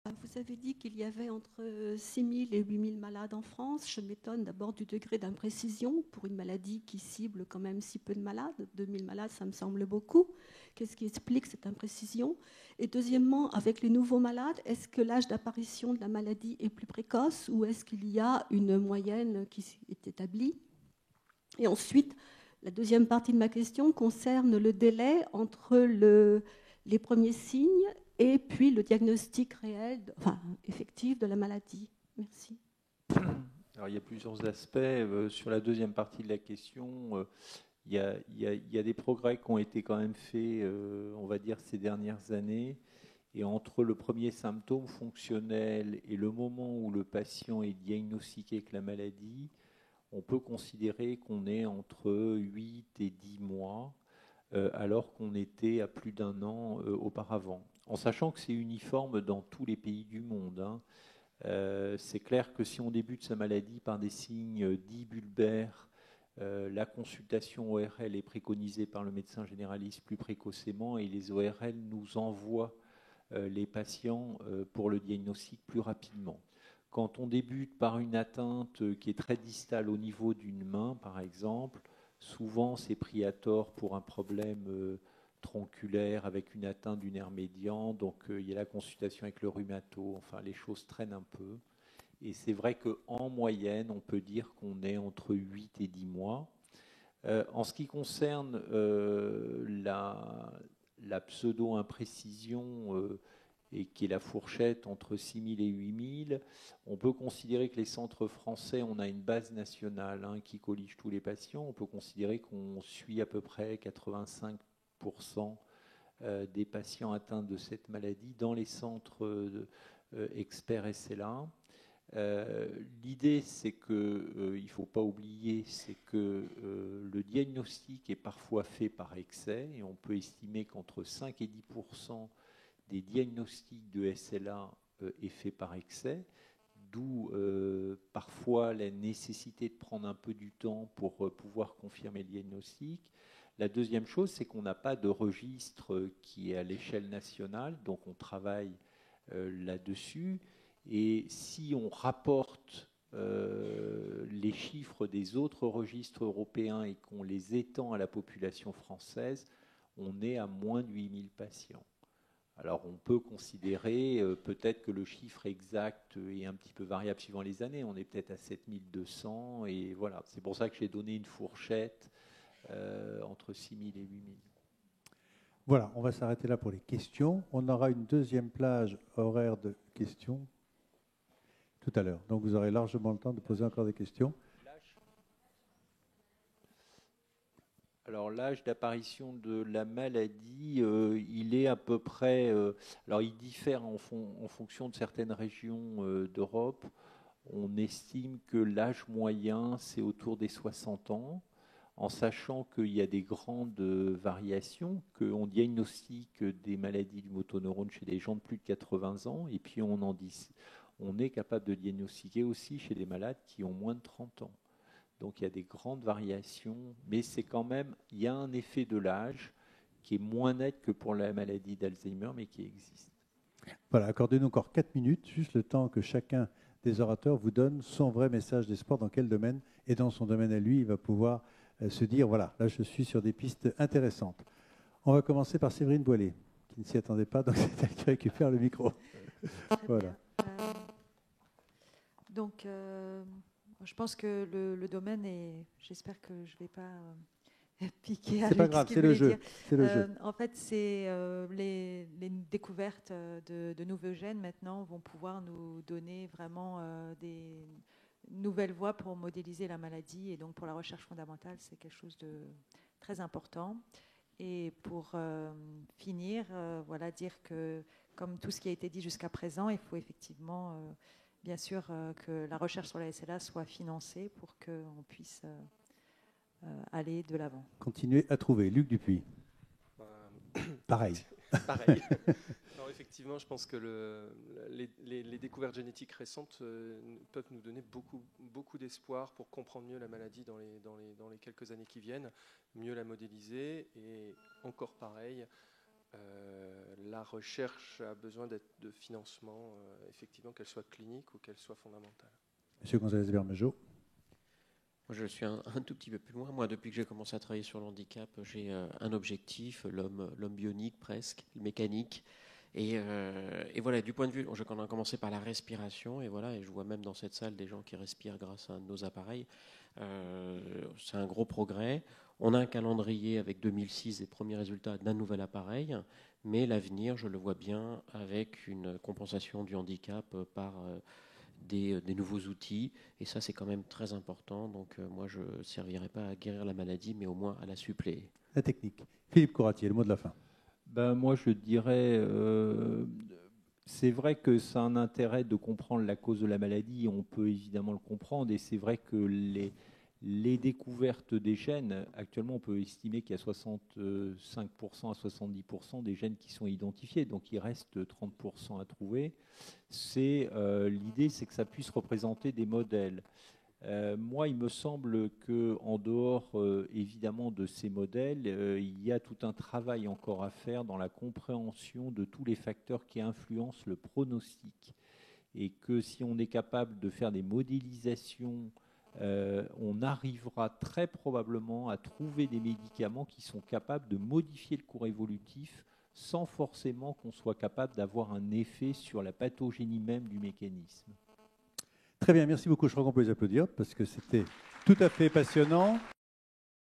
Vous avez dit qu'il y avait entre 6 000 et 8 000 malades en France. Je m'étonne d'abord du degré d'imprécision pour une maladie qui cible quand même si peu de malades. 2 000 malades, ça me semble beaucoup. Qu'est-ce qui explique cette imprécision? Et deuxièmement, avec les nouveaux malades, est-ce que l'âge d'apparition de la maladie est plus précoce ou est-ce qu'il y a une moyenne qui est établie? Et ensuite, la deuxième partie de ma question concerne le délai entre les premiers signes et puis le diagnostic réel, enfin effectif de la maladie. Merci. Alors, il y a plusieurs aspects. Sur la deuxième partie de la question, il y a des progrès qui ont été quand même faits, on va dire, ces dernières années. Et entre le premier symptôme fonctionnel et le moment où le patient est diagnostiqué avec la maladie, on peut considérer qu'on est entre 8 et 10 mois, alors qu'on était à plus d'un an auparavant. En sachant que c'est uniforme dans tous les pays du monde, hein. C'est clair que si on débute sa maladie par des signes dits bulbaires, la consultation ORL est préconisée par le médecin généraliste plus précocement et les ORL nous envoient les patients pour le diagnostic plus rapidement. Quand on débute par une atteinte qui est très distale au niveau d'une main, par exemple, souvent c'est pris à tort pour un problème tronculaire avec une atteinte du nerf médian, donc il y a la consultation avec le rhumato, enfin les choses traînent un peu. Et c'est vrai qu'en moyenne, on peut dire qu'on est entre 8 et 10 mois. En ce qui concerne la pseudo-imprécision, et qui est la fourchette entre 6 000 et 8 000, on peut considérer que les centres français, on a une base nationale hein, qui collige tous les patients. On peut considérer qu'on suit à peu près 85% des patients atteints de cette maladie dans les centres experts SLA. L'idée, c'est que il ne faut pas oublier, c'est que le diagnostic est parfois fait par excès et on peut estimer qu'entre 5 et 10% des diagnostics de SLA est fait par excès, d'où parfois la nécessité de prendre un peu du temps pour pouvoir confirmer le diagnostic. La deuxième chose, c'est qu'on n'a pas de registre qui est à l'échelle nationale, donc on travaille là-dessus. Et si on rapporte les chiffres des autres registres européens et qu'on les étend à la population française, on est à moins de 8 000 patients. Alors on peut considérer peut-être que le chiffre exact est un petit peu variable suivant les années. On est peut-être à 7 200 et voilà. C'est pour ça que j'ai donné une fourchette entre 6 000 et 8 000. Voilà, on va s'arrêter là pour les questions. On aura une deuxième plage horaire de questions tout à l'heure. Donc vous aurez largement le temps de poser encore des questions. Alors l'âge d'apparition de la maladie, il est à peu près, alors il diffère en fonction de certaines régions d'Europe. On estime que l'âge moyen, c'est autour des 60 ans, en sachant qu'il y a des grandes variations, qu'on diagnostique des maladies du motoneurone chez des gens de plus de 80 ans, et puis on est capable de diagnostiquer aussi chez des malades qui ont moins de 30 ans. Donc il y a des grandes variations, mais c'est quand même, il y a un effet de l'âge qui est moins net que pour la maladie d'Alzheimer, mais qui existe. Voilà, accordez-nous encore 4 minutes, juste le temps que chacun des orateurs vous donne son vrai message d'espoir dans quel domaine, et dans son domaine à lui, il va pouvoir se dire, voilà, là je suis sur des pistes intéressantes. On va commencer par Séverine Boilet, qui ne s'y attendait pas, donc c'est elle qui récupère le micro. Voilà. Donc, je pense que le domaine est. J'espère que je ne vais pas piquer C'est pas avec ce grave, qu'il c'est le voulait jeu. dire. C'est le jeu. En fait, c'est les découvertes de nouveaux gènes maintenant vont pouvoir nous donner vraiment des nouvelles voies pour modéliser la maladie. Et donc, pour la recherche fondamentale, c'est quelque chose de très important. Et pour finir, voilà, dire que, comme tout ce qui a été dit jusqu'à présent, il faut effectivement, bien sûr, que la recherche sur la SLA soit financée pour qu'on puisse aller de l'avant. Continuez à trouver. Luc Dupuis. Pareil. Pareil. Alors effectivement, je pense que les découvertes génétiques récentes peuvent nous donner beaucoup d'espoir pour comprendre mieux la maladie dans les quelques années qui viennent, mieux la modéliser et encore pareil, la recherche a besoin de financement, effectivement, qu'elle soit clinique ou qu'elle soit fondamentale. Monsieur González-Bermejo. Je suis un tout petit peu plus loin. Moi, depuis que j'ai commencé à travailler sur le handicap, j'ai un objectif, l'homme bionique presque, mécanique. Et voilà, du point de vue, on a commencé par la respiration, et voilà, et je vois même dans cette salle des gens qui respirent grâce à nos appareils. C'est un gros progrès. On a un calendrier avec 2006 et premiers résultats d'un nouvel appareil, mais l'avenir, je le vois bien avec une compensation du handicap par des nouveaux outils, et ça c'est quand même très important. Donc moi je ne servirai pas à guérir la maladie, mais au moins à la suppléer. La technique. Philippe Coratier, le mot de la fin. Ben, moi je dirais, c'est vrai que c'est un intérêt de comprendre la cause de la maladie, on peut évidemment le comprendre, et c'est vrai que les découvertes des gènes, actuellement on peut estimer qu'il y a 65% à 70% des gènes qui sont identifiés, donc il reste 30% à trouver. L'idée, c'est que ça puisse représenter des modèles. Moi, il me semble qu'en dehors, évidemment, de ces modèles, il y a tout un travail encore à faire dans la compréhension de tous les facteurs qui influencent le pronostic. Et que si on est capable de faire des modélisations, on arrivera très probablement à trouver des médicaments qui sont capables de modifier le cours évolutif sans forcément qu'on soit capable d'avoir un effet sur la pathogénie même du mécanisme. Très bien, merci beaucoup. Je crois qu'on peut les applaudir parce que c'était tout à fait passionnant.